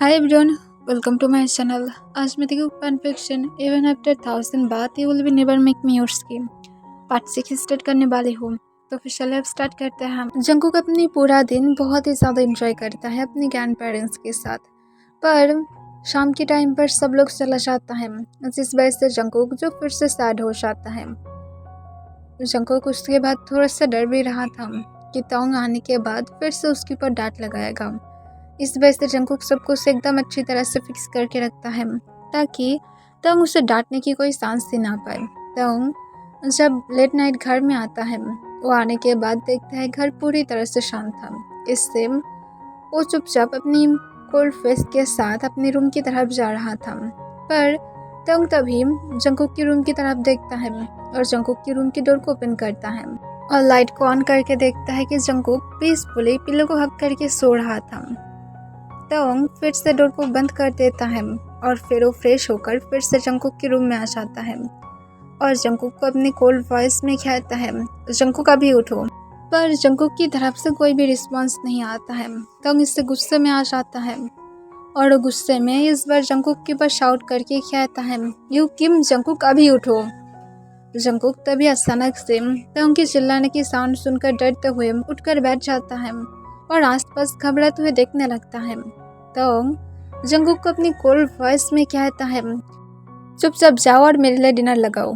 Hi everyone, welcome to my channel. आज मैं देखूँ फन फिक्शन इवन आफ्टर 1000 बात you will be never make me your skin part 6 start करने वाली हूँ। तो फिर चलिए अब स्टार्ट करते हैं हम। जंकुक अपनी पूरा दिन बहुत ही ज़्यादा एंजॉय करता है अपने ग्रैंड पेरेंट्स के साथ, पर शाम के टाइम पर सब लोग चला जाता है, जिस वजह से जंकुक जो फिर से सैड हो जाता है। जंकुक उसके बाद थोड़ा सा डर भी रहा था कि तोंग आने के बाद फिर से उसके ऊपर डांट लगाएगा। इस वजह से जंकुक सब कुछ एकदम अच्छी तरह से फिक्स करके रखता है ताकि तोंग उसे डांटने की कोई चांस ही ना पाए। तोंग जब लेट नाइट घर में आता है, वो आने के बाद देखता है घर पूरी तरह से शांत था। इससे वो चुपचाप अपनी कोल्ड फेस के साथ अपने रूम की तरफ जा रहा था, पर तोंग तभी जंकुक की रूम की तरफ देखता है और जंकुक की रूम की डोर को ओपन करता है और लाइट को ऑन करके देखता है कि जंकुक पीसफुली पिलो को हक करके सो रहा था। तोंग फिर से डोर को बंद कर देता है और फिर वो फ्रेश होकर फिर से जंकुक के रूम में आ जाता है और जंकुक को अपनी कोल्ड वॉइस में कहता है, जंकुक अभी उठो। पर जंकुक की तरफ से कोई भी रिस्पांस नहीं आता है। तोंग इससे गुस्से में आ जाता है और गुस्से में इस बार जंकुक के ऊपर शाउट करके कहता है, यू किम, जंकुक अभी उठो। जंकुक तभी अचानक से तोंग के चिल्लाने की साउंड सुनकर डरते हुए उठकर बैठ जाता है और आसपास घबराते हुए देखने लगता है। तोंग जंकुक को अपनी कोल्ड वॉइस में कहता है, चुपचाप जाओ और मेरे लिए डिनर लगाओ।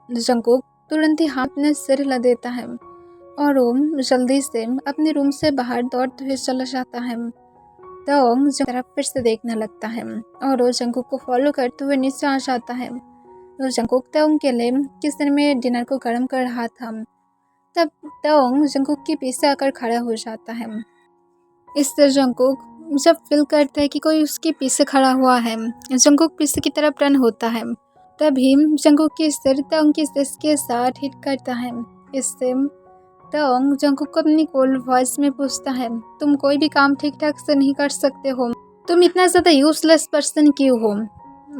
जंकुक तुरंत ही हाथ में सिर हिला देता है और वो जल्दी से अपने रूम से बाहर दौड़ते हुए चला जाता है। तोंग तरफ फिर से देखने लगता है और वो जंकुक को फॉलो करते हुए नीचे आ जाता है। तो जंकुक तोंग के लिए किचन में डिनर को गर्म कर रहा था। तब तोंग जंकुक के पीछे आकर खड़ा हो जाता है। इससे जंकुक जब फील करता है कि कोई उसके पीछे खड़ा हुआ है, जंकुक पीछे की तरफ टर्न होता है। तभी जंकुक की सिर तोंग की सिर के साथ हिट करता है। इससे तोंग जंकुक को अपनी कोल्ड वॉइस में पूछता है, तुम कोई भी काम ठीक ठाक से नहीं कर सकते हो, तुम इतना ज़्यादा यूजलेस पर्सन क्यों हो।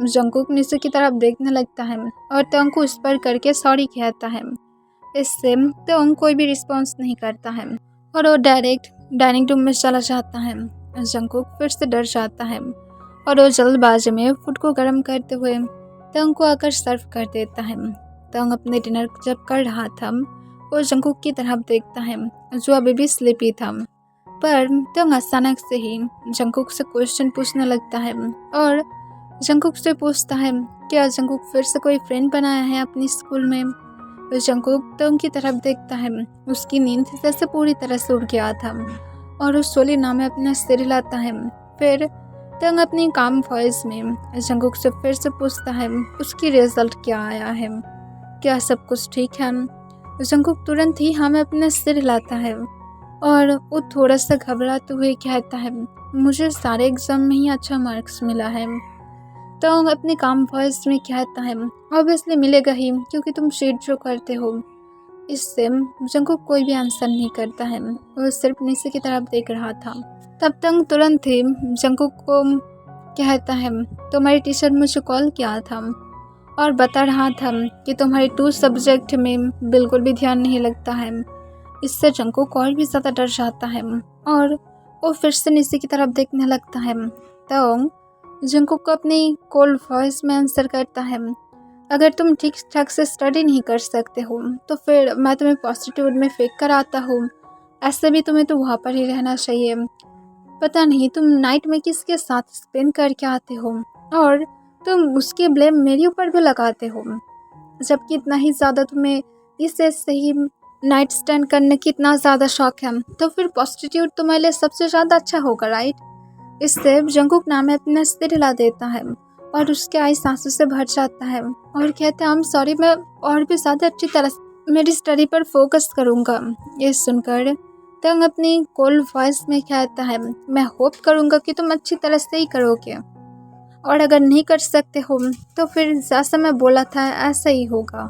जंकुक नीचे की तरफ देखने लगता है और तोंग को उस पर करके सॉरी कहता है। इससे तोंग कोई भी रिस्पॉन्स नहीं करता है और वो डायरेक्ट डाइनिंग रूम में चला जाता है। जंकुक फिर से डर जाता है और वो जल्दबाजी में फूड को गर्म करते हुए तोंग को आकर सर्व कर देता है। तोंग अपने डिनर जब कर रहा था, वो जंकुक की तरफ देखता है जो अभी भी स्लीपी था, पर तोंग अचानक से ही जंकुक से क्वेश्चन पूछने लगता है और जंकुक से पूछता है, क्या जंकुक फिर से कोई फ्रेंड बनाया है अपनी स्कूल में। जंकुक तोंग की तरफ देखता है, उसकी नींद जैसे पूरी तरह से उड़ गया था और उस सोली नाम में अपना सिर हिलाता है। फिर तोंग अपनी काम वॉइस में जंकुक से फिर से पूछता है, उसकी रिजल्ट क्या आया है, क्या सब कुछ ठीक है। जंकुक तुरंत ही हमें अपना सिर हिलाता है और वो थोड़ा सा घबराते हुए कहता है, मुझे सारे एग्जाम में ही अच्छा मार्क्स मिला है। तोंग अपने काम वॉइस में कहता है, ऑब्वियसली मिलेगा ही क्योंकि तुम शीट जो करते हो। इससे जंकुक कोई भी आंसर नहीं करता है, वो सिर्फ नीचे की तरफ देख रहा था। तब तोंग तुरंत ही जंकुक को कहता है, तुम्हारी टीचर मुझे कॉल किया था और बता रहा था कि तुम्हारे 2 सब्जेक्ट में बिल्कुल भी ध्यान नहीं लगता है। इससे जंकुक और भी ज़्यादा डर जाता है और वो फिर से नीचे की तरफ देखने लगता है। तोंग जंकुक को अपनी कोल्ड वॉइस में आंसर करता है, अगर तुम ठीक ठाक से स्टडी नहीं कर सकते हो तो फिर मैं तुम्हें पॉजिटिव में फेंक कर आता हूँ। ऐसे भी तुम्हें तो वहाँ पर ही रहना चाहिए। पता नहीं तुम नाइट में किसके साथ स्पेंड करके आते हो और तुम उसके ब्लेम मेरे ऊपर भी लगाते हो, जबकि इतना ही ज़्यादा तुम्हें इससे सही नाइट स्टैंड करने की इतना ज़्यादा शौक है, तो फिर पॉजिटिव तुम्हारे लिए सबसे ज़्यादा अच्छा होगा, राइट। इससे जंकुक नाम में अपना सिर हिला देता है और उसके आइस आंसू से भर जाता है और कहता है, सॉरी, मैं और भी ज़्यादा अच्छी तरह से मेरी स्टडी पर फोकस करूँगा। ये सुनकर तोंग अपनी कोल्ड वॉइस में कहता है, मैं होप करूँगा कि तुम अच्छी तरह से ही करोगे और अगर नहीं कर सकते हो तो फिर जैसा मैं बोला था ऐसा ही होगा,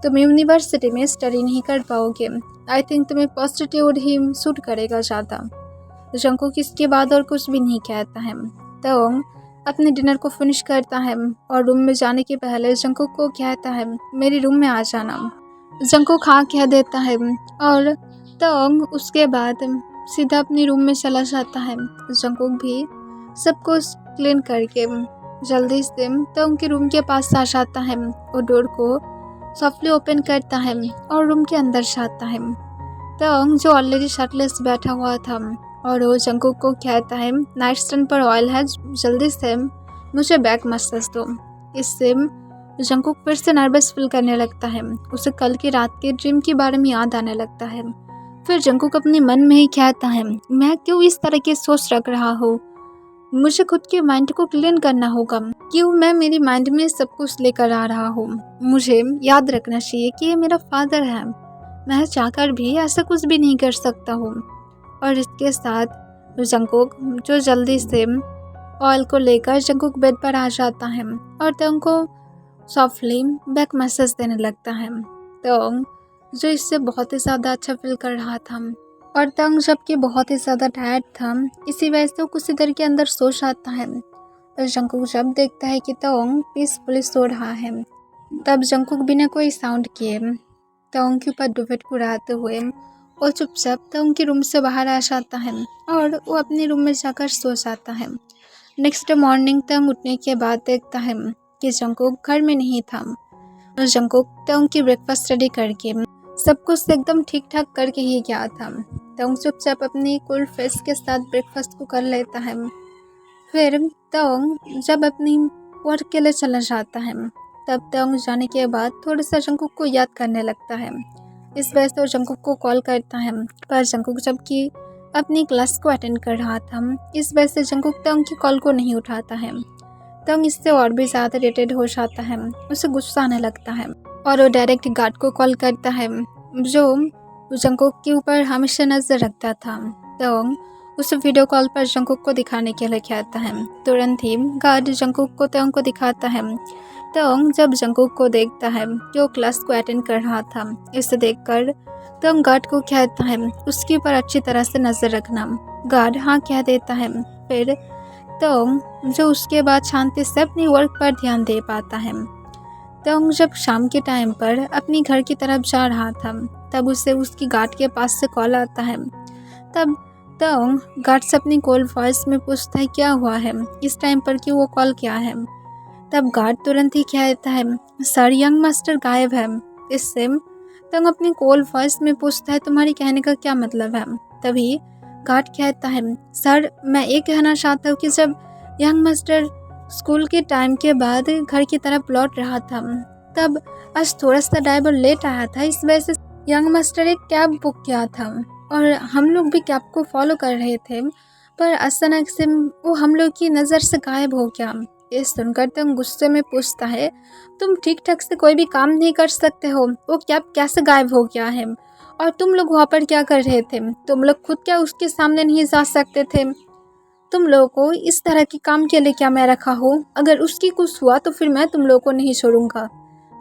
तुम यूनिवर्सिटी में स्टडी नहीं कर पाओगे। आई थिंक तुम्हें पॉजिटिव ही सूट करेगा ज़्यादा। जंकुक इसके बाद और कुछ भी नहीं कहता है। तोंग अपने डिनर को फिनिश करता है और रूम में जाने के पहले जंकुक को कहता है, मेरे रूम में आ जाना। जंकुक हाँ कह देता है और तोंग उसके बाद सीधा अपने रूम में चला जाता है। जंकुक भी सब कुछ क्लीन करके जल्दी से तंग के रूम के पास आ जाता है और डोर को सॉफ्टली ओपन करता है और रूम के अंदर जाता है। तंग जो ऑलरेडी शर्टलेस बैठा हुआ था और वो जंकुक को कहता है नाइट स्टैंड पर ऑयल है, जल्दी से मुझे बैक मसाज दो। इससे जंकुक फिर से नर्वस फील करने लगता है। उसे कल की रात के ड्रीम के बारे में याद आने लगता है। फिर जंकुक अपने मन में ही कहता है मैं क्यों इस तरह की सोच रख रहा हूँ, मुझे खुद के माइंड को क्लीन करना होगा। क्यों मैं मेरी माइंड में सब कुछ लेकर आ रहा हूँ। मुझे याद रखना चाहिए कि ये मेरा फादर है, मैं चाहकर भी ऐसा कुछ भी नहीं कर सकता हूँ। और इसके साथ जंकुक जो जल्दी से ऑयल को लेकर जंकुक बेड पर आ जाता है और तंग को सॉफ्टली बैक मसाज देने लगता है। तंग जो इससे बहुत ही ज़्यादा अच्छा फील कर रहा था और तंग जबकि बहुत ही ज़्यादा टायर्ड था, इसी वजह से वो कुछ देर के अंदर सो जाता है। और जंकुक जब देखता है कि तंग पीसफुली सो रहा है, तब जंकुक बिना कोई साउंड किए तंग के ऊपर दुपट उड़ाते हुए वो चुपचाप तंग के रूम से बाहर आ जाता है और वो अपने रूम में जाकर सो जाता है। नेक्स्ट मॉर्निंग तंग उठने के बाद देखता है कि जंकुक घर में नहीं था और जंकुक तंग की ब्रेकफास्ट रेडी करके सब कुछ एकदम ठीक ठाक करके ही गया था। तंग चुपचाप अपनी कूल फेस के साथ ब्रेकफास्ट को कर लेता है। फिर तंग जब अपनी वर्क के लिए चला जाता है, तब तंग जाने के बाद थोड़ा सा जंकुक को याद करने लगता है। इस वजह से वो जंकुक को कॉल करता है, पर जंकुक जबकि अपनी क्लास को अटेंड कर रहा था, इस वजह से जंकुक तंग की कॉल को नहीं उठाता है। तंग इससे और भी ज़्यादा इरिटेट हो जाता है, उसे गुस्सा आने लगता है और वो डायरेक्ट गार्ड को कॉल करता है जो जंकुक के ऊपर हमेशा नज़र रखता था। तंग उस वीडियो कॉल पर जंकुक को दिखाने के लिए कहता है। तुरंत ही गार्ड जंकुक को तंग को दिखाता है। तंग जब जंकुक को देखता है कि वो क्लास को अटेंड कर रहा था, इसे देखकर तंग गार्ड को कहता है उसके ऊपर अच्छी तरह से नज़र रखना। गार्ड हाँ कह देता है। फिर तंग जो उसके बाद शांति से अपनी वर्क पर ध्यान दे पाता है। तंग जब शाम के टाइम पर अपनी घर की तरफ जा रहा था, तब उसे उसकी गार्ड के पास से कॉल आता है। तब तंग गार्ड से अपनी कॉल वॉइस में पूछता है क्या हुआ है, इस टाइम पर कि वो कॉल क्या है। तब गार्ड तुरंत ही कहता है सर यंग मास्टर गायब है। इससे तंग अपनी कॉल वॉइस में पूछता है तुम्हारी कहने का क्या मतलब है। तभी गार्ड कहता है सर मैं ये कहना चाहता हूँ कि जब यंग मास्टर स्कूल के टाइम के बाद घर की तरफ लौट रहा था, तब आज थोड़ा सा ड्राइवर लेट आया था, इस वजह से यंग मास्टर एक कैब बुक किया था और हम लोग भी कैब को फॉलो कर रहे थे, पर अचानक से वो हम लोग की नज़र से गायब हो गया। ये सुनकर तंग गुस्से में पूछता है तुम ठीक ठाक से कोई भी काम नहीं कर सकते हो, वो कैब कैसे गायब हो गया है और तुम लोग वहाँ पर क्या कर रहे थे, तुम लोग खुद क्या उसके सामने नहीं जा सकते थे, तुम लोगों को इस तरह के काम के लिए क्या मैं रखा हूँ, अगर उसकी कुछ हुआ तो फिर मैं तुम लोगों को नहीं छोड़ूंगा,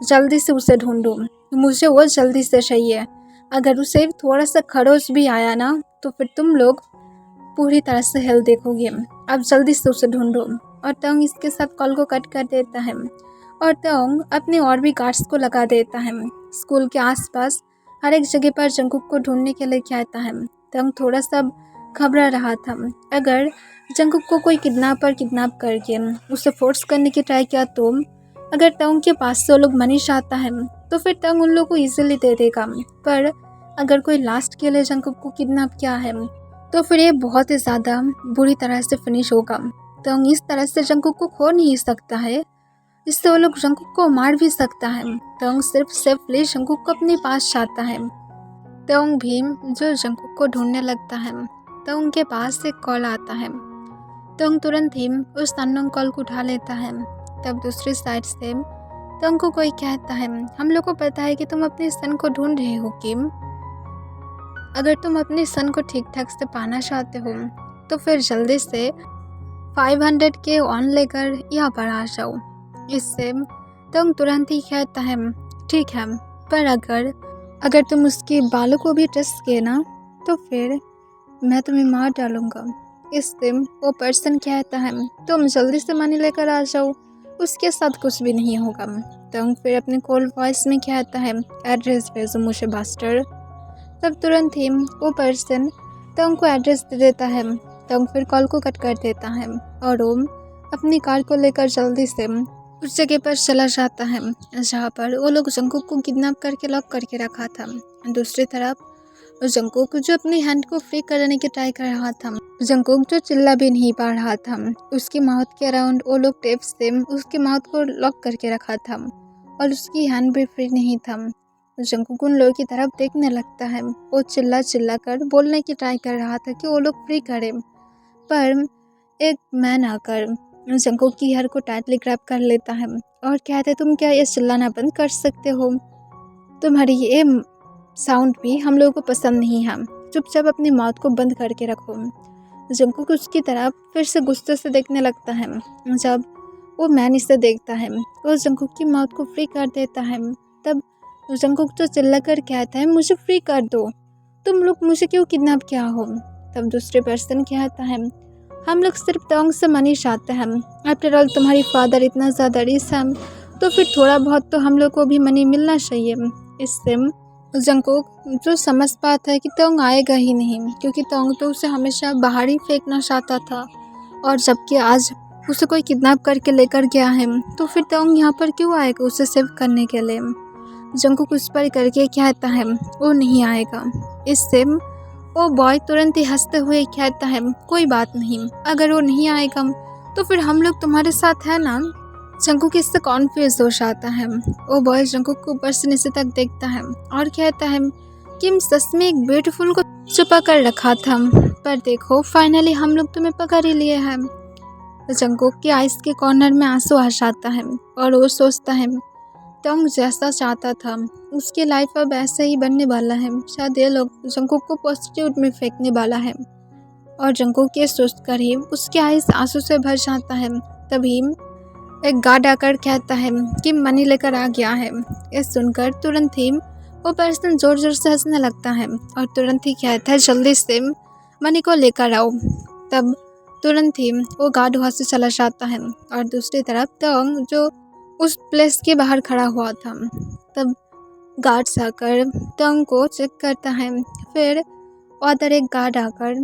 जल्दी से उसे ढूंढो, मुझे वो जल्दी से चाहिए, अगर उसे थोड़ा सा खरोच भी आया ना तो फिर तुम लोग पूरी तरह से हेल देखोगे, अब जल्दी से उसे ढूंढो। और तंग इसके साथ कॉल को कट कर देता है और तंग अपने और भी गार्ड्स को लगा देता है। स्कूल के आसपास हर एक जगह पर जंकुक को ढूंढने के लिए कहता है। तंग थोड़ा सा घबरा रहा था, अगर जंकुक को कोई किडनैप करके उसे फोर्स करने की ट्राई किया तो अगर तंग के पास से वो लोग मनी चाहता है तो फिर तंग उन लोगों को ईजिली दे देगा, पर अगर कोई लास्ट के लिए जंकुक को किडनैप किया है तो फिर ये बहुत ही ज़्यादा बुरी तरह से फिनिश होगा। तंग इस तरह से जंकुक को खो नहीं सकता है, इससे वो लोग जंकुक को मार भी सकता है। तंग सिर्फ सेफली जंकुक को अपने पास चाहता है। तंग भी जो जंकुक को ढूंढने लगता है, तो उनके पास एक कॉल आता है। तंग तुरंत ही उस अननोन कॉल को उठा लेता है। तब दूसरी साइड से तंग को कोई कहता है हम लोग को पता है कि तुम अपने सन को ढूंढ रहे हो किम, अगर तुम अपने सन को ठीक ठाक से पाना चाहते हो तो फिर जल्दी से 500 के ऑन लेकर यहाँ पर आ जाओ। इससे तंग तुरंत ही कहता है ठीक है, पर अगर तुम उसके बालों को भी टच किए ना तो फिर मैं तुम्हें मार डालूंगा। इससे वो पर्सन कहता है तुम जल्दी से मनी लेकर आ जाओ, उसके साथ कुछ भी नहीं होगा। तंग फिर अपने कॉल वॉइस में कहता है एड्रेस भेजो मुझे बास्टर। तब तुरंत ही वो पर्सन तंग को एड्रेस दे देता है तंग फिर कॉल को कट कर देता है और वो अपनी कार को लेकर जल्दी से उस जगह पर चला जाता है जहाँ पर वो लोग जंगकुक को किडनैप करके लॉक करके रखा था। दूसरी तरफ जंगकुक जो अपनी हैंड को फ्री करने की ट्राई कर रहा था, जंगकुक जो चिल्ला भी नहीं पा रहा था, उसकी माउथ के अराउंड वो लोग टेप से उसकी माउथ को लॉक करके रखा था और उसकी हैंड भी फ्री नहीं था। जंगकुक उन लोगों की तरफ देखने लगता है। वो चिल्ला चिल्ला कर बोलने की ट्राई कर रहा था कि वो लोग फ्री करें, पर एक मैन आकर जंगकुक की हेयर को टाइटली ग्रैब कर लेता है और कहते, तुम क्या ये चिल्लाना बंद कर सकते हो? तुम्हारी ये साउंड भी हम लोगों को पसंद नहीं है, चुपचाप अपनी माउथ को बंद करके रखो। जंगकुक उसकी तरफ फिर से गुस्से से देखने लगता है। जब वो मैन इसे देखता है वो जंगकुक की माउथ को फ्री कर देता है। तब जंगकुक तो चिल्ला कर कहता है, मुझे फ्री कर दो, तुम लोग मुझे क्यों किडनैप किया हो? तब दूसरे पर्सन कहता है, हम लोग सिर्फ तोंग से मनी चाहते हैं, आफ्टर ऑल तुम्हारी फादर इतना ज़्यादा रिच है तो फिर थोड़ा बहुत तो हम लोग को भी मनी मिलना चाहिए। इससे जंगकुक जो समझ पाता है कि तोंग आएगा ही नहीं, क्योंकि तोंग तो उसे हमेशा बाहर ही फेंकना चाहता था और जबकि आज उसे कोई किडनैप करके लेकर गया है तो फिर तोंग यहाँ पर क्यों आएगा उसे सेव करने के लिए। जंगकुक उस पर करके कहता है वो नहीं आएगा। इससे वो बॉय तुरंत ही हंसते हुए कहता है, कोई बात नहीं, अगर वो नहीं आएगा तो फिर हम लोग तुम्हारे साथ है ना। जंगकुक इससे कॉन्फ्यूज हो जाता है। वो बॉय जंगकुक को ऊपर से नीचे तक देखता है और कहता है कि सच में एक ब्यूटीफुल को छुपा कर रखा था, पर देखो फाइनली हम लोग तुम्हें पकड़ ही लिए हैं। जंगकुक की आइस के कॉर्नर में आंसू आ जाता है और वो सोचता है, तोंग जैसा चाहता था उसकी लाइफ अब ऐसे ही बनने वाला है, शायद ये लोग जंगकुक को प्रोस्टिट्यूट में फेंकने वाला है। और जंगकुक ये सोचकर ही उसकी आइस आंसू से भर जाता है। तभी एक गार्ड आकर कहता है कि मनी लेकर आ गया है। ये सुनकर तुरंत ही वो पर्सन जोर जोर से हंसने लगता है और तुरंत ही कहता है, जल्दी से मनी को लेकर आओ। तब तुरंत ही वो गार्ड वहाँ से चला जाता है और दूसरी तरफ तोंग जो उस प्लेस के बाहर खड़ा हुआ था, तब गार्ड्स आकर तोंग को चेक करता है। फिर उधर एक गार्ड आकर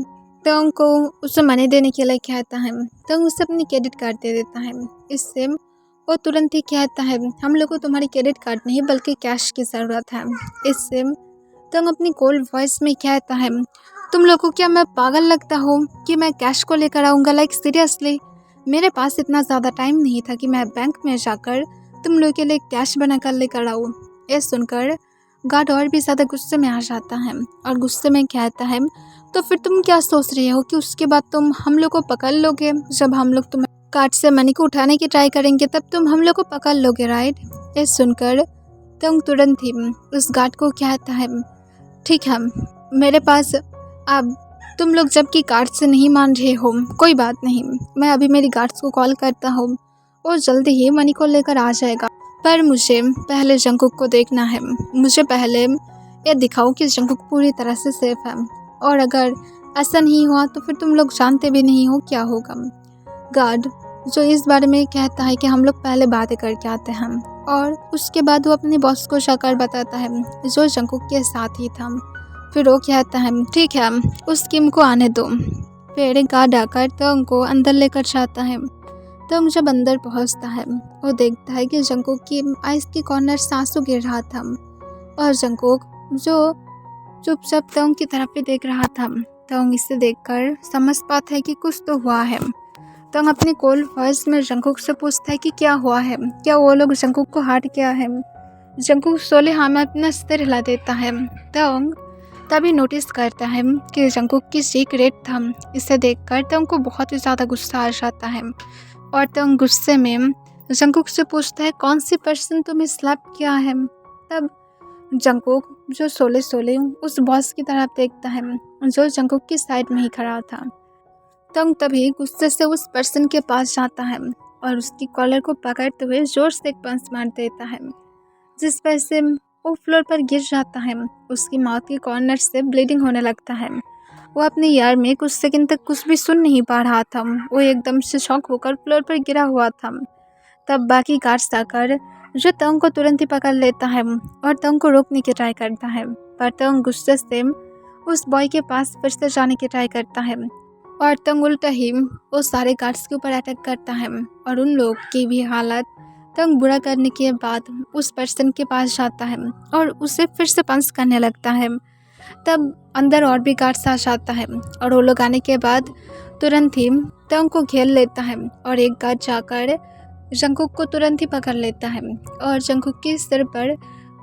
तोंग को उसे मनी देने के लिए कहता है। तोंग उसे अपनी क्रेडिट कार्ड दे देता है। इससे वो तुरंत ही कहता है, हम लोग को तुम्हारी क्रेडिट कार्ड नहीं बल्कि कैश की ज़रूरत है। इससे तोंग अपनी कोल्ड वॉइस में कहता है, तुम लोगों को क्या मैं पागल लगता हूँ कि मैं कैश को लेकर आऊँगा? लाइक सीरियसली, मेरे पास इतना ज़्यादा टाइम नहीं था कि मैं बैंक में जाकर तुम लोगों के लिए कैश बनाकर लेकर आऊँ। ये सुनकर गार्ड और भी ज़्यादा गुस्से में आ जाता है और गुस्से में कहता है, तो फिर तुम क्या सोच रहे हो कि उसके बाद तुम हम लोग को पकड़ लोगे? जब हम लोग तुम्हें कार्ड से मनी को उठाने की ट्राई करेंगे तब तुम हम लोग को पकड़ लोगे, राइट? ये सुनकर तुम तुरंत ही उस गार्ड को कहता है, ठीक है, मेरे पास अब तुम लोग जबकि कार्ड से नहीं मान रहे हो, कोई बात नहीं, मैं अभी मेरी गार्ड्स को कॉल करता हूँ, वो जल्दी ही मनी को लेकर आ जाएगा। पर मुझे पहले जंगकुक को देखना है, मुझे पहले ये दिखाओ कि जंगकुक पूरी तरह से सेफ है, और अगर ऐसा नहीं हुआ तो फिर तुम लोग जानते भी नहीं हो क्या होगा। गार्ड जो इस बारे में कहता है कि हम लोग पहले बातें करके आते हैं, और उसके बाद वो अपने बॉस को जाकर बताता है जो जंगकुक के साथ ही था। फिर वो कहता है, ठीक है, उस किम को आने दो। फिर गार्ड आकर तोंग को अंदर लेकर जाता है। तोंग जब अंदर पहुंचता है वो देखता है कि जंगकुक की आइस की कॉर्नर से आंसू गिर रहा था और जंगकुक जो चुपचाप तोंग की तरफ ही देख रहा था। तोंग इसे देखकर समझ पाता है कि कुछ तो हुआ है। तोंग अपने कोल्ड वॉइस में जंगकुक से पूछता है कि क्या हुआ है, क्या वो लोग जंगकुक को हार्ट किया है? जंगकुक सोले हाँ में अपना सिर हिला देता है। तोंग तभी नोटिस करता है कि जंगकुक की चीक रेड था। इसे देखकर तोंग को बहुत ही ज़्यादा गुस्सा आ जाता है और तोंग गुस्से में जंगकुक से पूछता है, कौन सी पर्सन तुम्हें स्लैप किया है? तब जंगकुक जो सोले सोले उस बॉस की तरफ देखता है जो जंगकुक की साइड में ही खड़ा था। तोंग तभी गुस्से से उस पर्सन के पास जाता है और उसकी कॉलर को पकड़ते हुए जोर से एक पंच मार देता है, जिस वजह से वो फ्लोर पर गिर जाता है। उसकी माउथ के कॉर्नर से ब्लीडिंग होने लगता है। वो अपने यार में कुछ सेकंड तक कुछ भी सुन नहीं पा रहा था। वो एकदम से शॉक होकर फ्लोर पर गिरा हुआ था। तब बाकी गार्ड्स आकर जो तोंग को तुरंत ही पकड़ लेता है और तोंग को रोकने की ट्राई करता है, पर तोंग गुस्से से उस बॉय के पास फिर से जाने की ट्राई करता है। और तंग उल्टा ही वो सारे गार्ड्स के ऊपर अटैक करता है और उन लोग की भी हालत तंग बुरा करने के बाद उस पर्सन के पास जाता है और उसे फिर से पंच करने लगता है। तब अंदर और भी गार्ड्स आ जाता है और वो लोग आने के बाद तुरंत ही तंग को घेर लेता है और एक गार्ड जाकर जंगकुक को तुरंत ही पकड़ लेता है और जंगकुक के सिर पर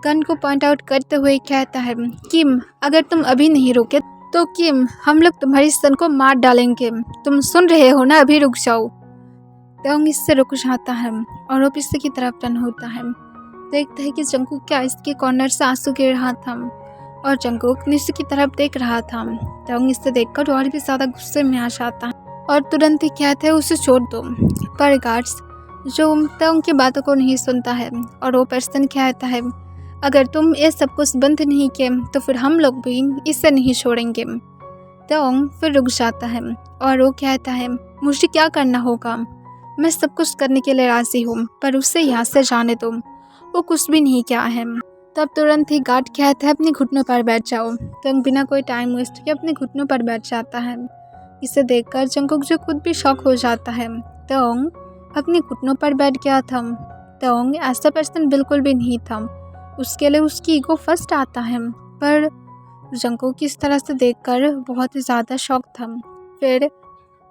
गन को पॉइंट आउट करते हुए कहता है, किम अगर तुम अभी नहीं रुके तो किम हम लोग तुम्हारी सन को मार डालेंगे, तुम सुन रहे हो ना, अभी रुक जाओ। तंग इससे रुक जाता है और वो पीछे की तरफ टर्न होता है। देखता है कि जंगकुक के आइस के कॉर्नर से आंसू गिर रहा था और जंगकुक नीचे की तरफ देख रहा था। तंग इससे देखकर और भी ज़्यादा गुस्से में आ जाता है और तुरंत ही कहते हैं उसे छोड़ दो। पर गार्ड्स जो तंग की बातों को नहीं सुनता है और वो पर्सन कहता है, अगर तुम ये सब कुछ बंद नहीं किए तो फिर हम लोग भी इसे नहीं छोड़ेंगे। तंग फिर रुक जाता है और वो कहता है, मुझे क्या करना होगा, मैं सब कुछ करने के लिए राजी हूँ, पर उसे यहाँ से जाने दो, वो कुछ भी नहीं किया है। तब तुरंत ही गार्ड कहता है, अपने घुटनों पर बैठ जाओ। तंग बिना कोई टाइम वेस्ट किए अपने घुटनों पर बैठ जाता है। इसे देखकर जंगकुक जो खुद भी शॉक हो जाता है। तंग अपने घुटनों पर बैठ गया था। तंग ऐसा पर्सन बिल्कुल भी नहीं था, उसके लिए उसकी ईगो फर्स्ट आता है। पर जंगकुक इस तरह से देखकर बहुत ही ज़्यादा शॉक था। फिर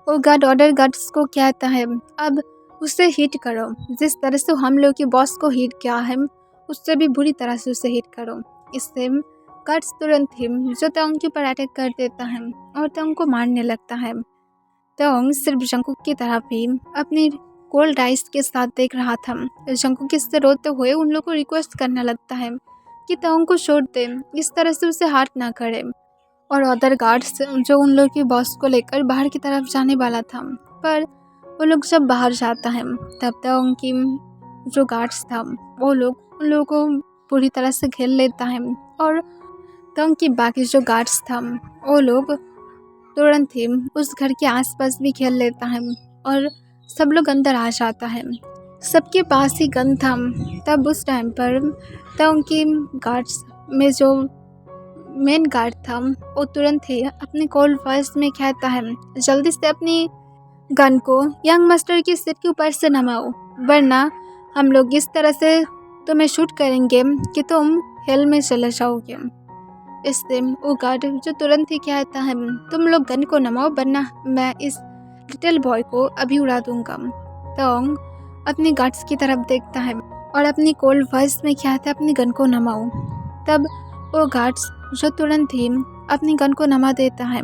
वो गार्ड ऑर्डर गार्ड्स को कहता है, अब उसे हिट करो, जिस तरह से हम लोग के बॉस को हिट किया है उससे भी बुरी तरह से उसे हिट करो। इससे गार्ड्स तुरंत ही जो तंग के ऊपर अटैक कर देता है और तंग को मारने लगता है। तंग सिर्फ जंगकुक की तरफ ही अपनी कोल्ड आइस के साथ देख रहा था। जंगकुक इससे रोते हुए उन लोगों को रिक्वेस्ट करने लगता है कि तंग को छोड़ दे, इस तरह से उसे हार्ट ना करे। और अदर गार्ड्स जो उन लोग के बॉस को लेकर बाहर की तरफ जाने वाला था, पर वो लोग जब बाहर जाता है तब तक उनकी जो गार्ड्स था वो लोग उन लोगों को पूरी तरह से घेर लेता है और तंग की बाकी जो गार्ड्स था वो लोग तुरंत ही उस घर के आसपास भी घेर लेता है और सब लोग अंदर आ जाता है। सबके पास ही गन था। तब उस टाइम पर तंग की गार्ड्स में जो मेन गार्ड था वो तुरंत ही अपने कोल्ड वॉइस में कहता है, जल्दी से अपनी गन को यंग मास्टर के सिर के ऊपर से नमाओ, वरना हम लोग इस तरह से तुम्हें शूट करेंगे कि तुम हेल में चले जाओगे। इससे वो गार्ड जो तुरंत ही कहता है, तुम लोग गन को नमाओ वरना मैं इस लिटिल बॉय को अभी उड़ा दूंगा। तंग अपनी गार्ड्स की तरफ देखता है और अपनी कोल्ड वॉइस में कहता है, अपनी गन को नमाओ। तब वो गार्ड्स जो तुरंत ही अपनी गन को नमा देता है।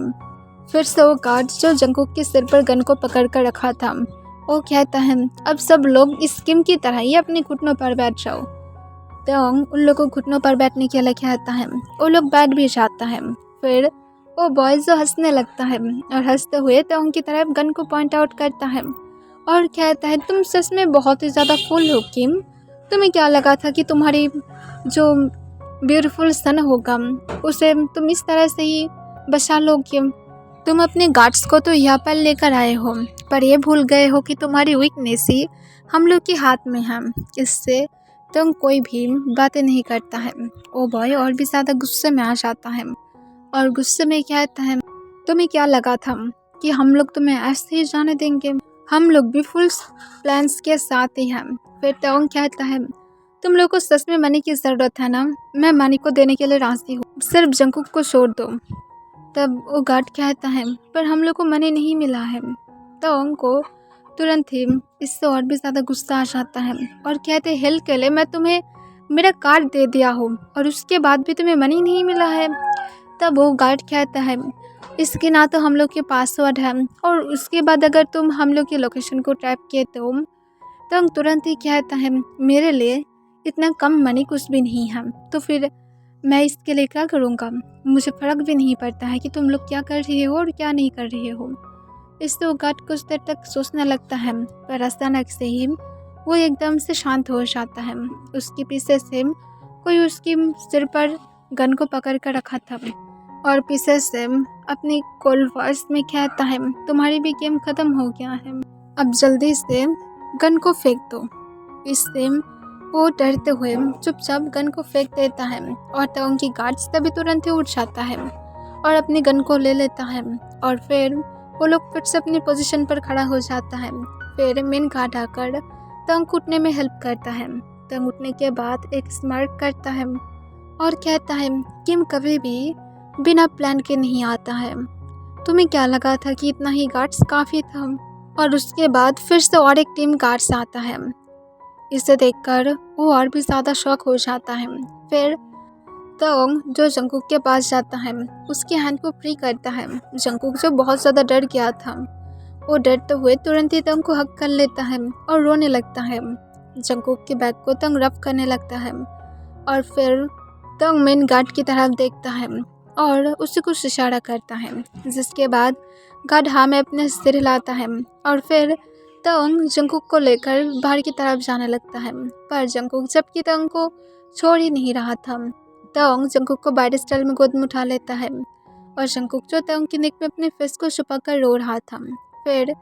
फिर से वो गार्ड जो जंगकुक के सिर पर गन को पकड़ कर रखा था वो कहता है, अब सब लोग इस किम की तरह ही अपने घुटनों पर बैठ जाओ। तंग उन लोगों को घुटनों पर बैठने के लिए कहता है, वो लोग बैठ भी जाता है। फिर वो बॉय जो हंसने लगता है और हंसते हुए तंग की तरफ गन को पॉइंट आउट करता है और कहता है, तुम सच में बहुत ही ज़्यादा फूल हो किम, तुम्हें क्या लगा था कि तुम्हारी जो ब्यूटीफुल सन होगा उसे तुम इस तरह से ही बचा लोगे। तुम अपने गार्ड्स को तो यहाँ पर लेकर आए हो, पर ये भूल गए हो कि तुम्हारी वीकनेस ही हम लोग के हाथ में है। इससे तुम कोई भी बातें नहीं करता है। वो बॉय और भी ज़्यादा गुस्से में आ जाता है और गुस्से में कहता है, तुम्हें क्या लगा था कि हम लोग तुम्हें ऐसे ही जाने देंगे, हम लोग भी फुल प्लान्स के साथ ही हैं। फिर तंग कहता है, तुम लोग को सच में मनी की ज़रूरत है ना, मैं मनी को देने के लिए राज़ी हूँ, सिर्फ जंगकुक को छोड़ दो। तब वो गार्ड कहता है, पर हम लोग को मनी नहीं मिला है। तंग को तुरंत ही इससे और भी ज़्यादा गुस्सा आ जाता है और कहते, हेल्प के लिए मैं तुम्हें मेरा कार्ड दे दिया हूँ और उसके बाद भी तुम्हें मनी नहीं मिला है। तब वो गार्ड कहता है, इसके ना तो हम लोग के पासवर्ड है और उसके बाद अगर तुम हम लोग के लोकेशन को ट्रैप किए तो तंग तुरंत ही कहता है, मेरे लिए इतना कम मनी कुछ भी नहीं है, तो फिर मैं इसके लिए क्या करूँगा, मुझे फ़र्क भी नहीं पड़ता है कि तुम लोग क्या कर रहे हो और क्या नहीं कर रहे हो। इससे वो गार्ड कुछ देर तक सोचने लगता है, पर अचानक से ही वो एकदम से शांत हो जाता है। उसके पीछे से कोई उसके सिर पर गन को पकड़ कर रखा था और पीछे से अपनी कोल्ड वॉइस में कहता है, तुम्हारी भी गेम ख़त्म हो गया है, अब जल्दी से गन को फेंक दो। इससे वो डरते हुए चुपचाप गन को फेंक देता है और तंग की गार्ड्स तभी तुरंत ही उठ जाता है और अपनी गन को ले लेता है और फिर वो लोग फिर से अपनी पोजीशन पर खड़ा हो जाता है। फिर मेन गार्ड आकर तंग उठने में हेल्प करता है। तंग उठने के बाद एक स्माइल करता है और कहता है किम कभी भी बिना प्लान के नहीं आता है। तुम्हें क्या लगा था कि इतना ही गार्ड्स काफ़ी था? और उसके बाद फिर से और एक टीम गार्ड्स आता है। इसे देखकर वो और भी ज़्यादा शॉक हो जाता है। फिर तोंग जो जंगकुक के पास जाता है, उसके हैंड को फ्री करता है। जंगकुक जो बहुत ज़्यादा डर गया था, वो डरते हुए तुरंत ही तंग को हक कर लेता है और रोने लगता है। जंगकुक के बैग को तंग रफ करने लगता है और फिर तंग मेन गार्ड की तरफ देखता है और उसे कुछ इशारा करता है, जिसके बाद गार्ड हाँ में अपने सिर हिलाता है और फिर तंग जंगकुक को लेकर बाहर की तरफ जाने लगता है। पर जंगकुक जबकि तंग को छोड़ ही नहीं रहा था। तंग जंगकुक को बैड स्टाइल में गोद में उठा लेता है और जंगकुक जो तंग की नेक में अपने फेस को छुपाकर रो रहा था। फिर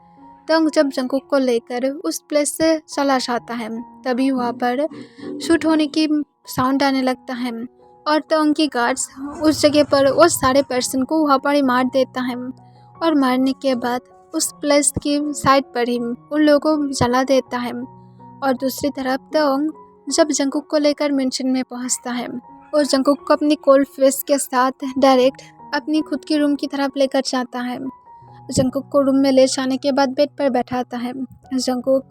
तंग जब जंगकुक को लेकर उस प्लेस से चला जाता है, तभी वहाँ पर शूट होने की साउंड आने लगता है और तंग की गार्ड्स उस जगह पर उस सारे पर्सन को वहाँ पर ही मार देता है और मारने के बाद उस प्लेस की साइड पर ही उन लोगों को जला देता है। और दूसरी तरफ तंग जब जंगकुक को लेकर मेंशन में पहुँचता है और जंगकुक को अपनी कोल्ड फेस के साथ डायरेक्ट अपनी खुद की रूम की तरफ लेकर जाता है। जंगकुक को रूम में ले जाने के बाद बेड पर बैठाता है। जंगकुक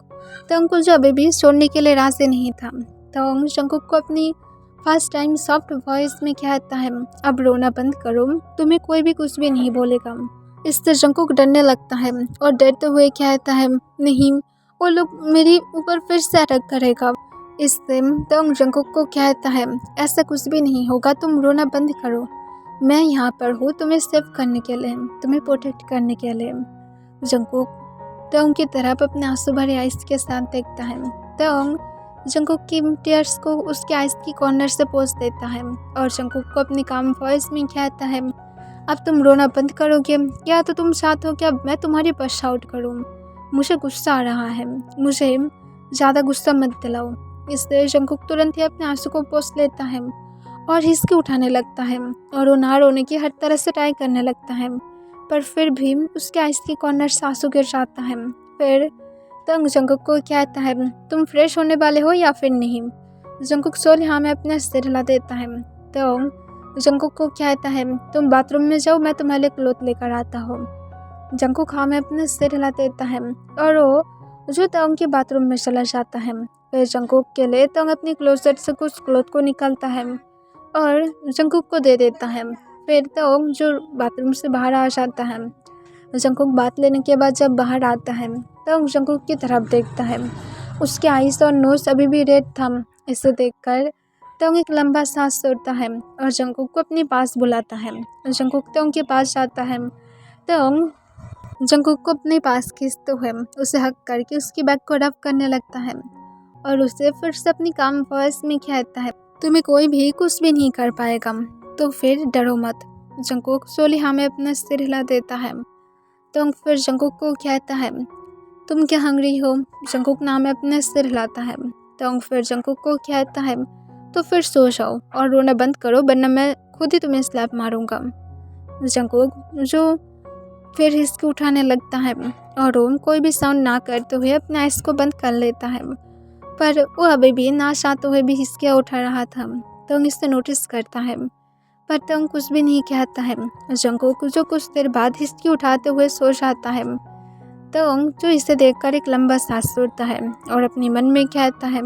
तंग को जो अभी भी छोड़ने के लिए राजी नहीं था। तंग जंगकुक को अपनी फर्स्ट टाइम सॉफ्ट वॉइस में कहता है अब रोना बंद करो, तुम्हें कोई भी कुछ भी नहीं बोलेगा। इससे जंगकुक डरने लगता है और डरते हुए कहता है नहीं, वो लोग मेरे ऊपर फिर से अटैक करेगा। इससे तंग जंगकुक को कहता है ऐसा कुछ भी नहीं होगा, तुम रोना बंद करो, मैं यहाँ पर हूँ तुम्हें सेव करने के लिए, तुम्हें प्रोटेक्ट करने के लिए। जंगकुक तंग की तरफ अपने आंसू भरे आइस के साथ देखता है। तंग जंगकुक की टीयर्स को उसके आइस की कॉर्नर से पोंछ देता है और जंगकुक को अपनी काम वॉइस में कहता है अब तुम रोना बंद करोगे या तो तुम चाहते हो कि अब मैं तुम्हारी बस आउट करूँ? मुझे गुस्सा आ रहा है, मुझे ज़्यादा गुस्सा मत दिलाओ। इसलिए जंगकुक तुरंत ही अपने आंसू को पोंछ लेता है और हिचकी उठाने लगता है और वो ना रोने की हर तरह से ट्राई करने लगता है, पर फिर भी उसके आइस की कॉर्नर से आंसू गिर जाता है। फिर तंग जंगकुक को कहता है तुम फ्रेश होने वाले हो या फिर नहीं? जंगकुक सोल हाँ में अपना सिर हिला देता है। तंग जंगकुक को कहता है तुम बाथरूम में जाओ, मैं तुम्हारे लिए क्लोथ लेकर आता हूँ। जंगकुक हाँ में अपने सिर हिला देता है और वो जो तंग के बाथरूम में चला जाता है। फिर जंगकुक के लिए तंग अपनी क्लोजेट से कुछ क्लोथ को निकालता है और जंगकुक को दे देता है। फिर तंग जो बाथरूम से बाहर आ जाता है। जंगकुक बात लेने के बाद जब बाहर आता है तंग जंगकुक की तरफ देखता है, उसके आइस और नोज अभी भी रेड था। इसे देखकर तंग एक लंबा सांस छोड़ता है और जंगकुक को अपने पास बुलाता है। जंगकुक तंग के पास जाता है। तंग जंगकुक को अपने पास खींचते हुए उसे हक करके उसकी बैग को रब करने लगता है और उसे फिर से अपनी काम वॉइस में कहता है तुम्हें कोई भी कुछ भी नहीं कर पाएगा, तो फिर डरो मत। जंगकुक सोली हाँ में अपना सिर हिला देता है। तंग फिर जंगकुक को कहता है तुम क्या हंग्री हो? जंगकुक नाम में अपना सिर हिलाता है। तंग फिर जंगकुक को कहता है तो फिर सो जाओ और रोना बंद करो, वरना मैं खुद ही तुम्हें स्लैप मारूंगा। जंगकुक जो फिर हिचकी उठाने लगता है और वो कोई भी साउंड ना करते हुए अपने आइस को बंद कर लेता है, पर वो अभी भी ना चाहते हुए भी हिचकियाँ उठा रहा था। तंग इसे नोटिस करता है पर तंग कुछ भी नहीं कहता है। जंगकुक जो कुछ देर बाद हिचकी उठाते हुए सो जाता है। तंग जो इसे देखकर एक लंबा सांस छोड़ता है और अपने मन में कहता है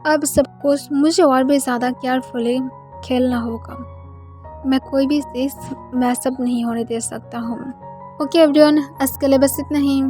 अब सब कुछ मुझे और भी ज़्यादा केयरफुली खेलना होगा, मैं कोई भी चीज़ मैसअप नहीं होने दे सकता हूँ। ओके एवरीवन, आज के लिए बस इतना ही।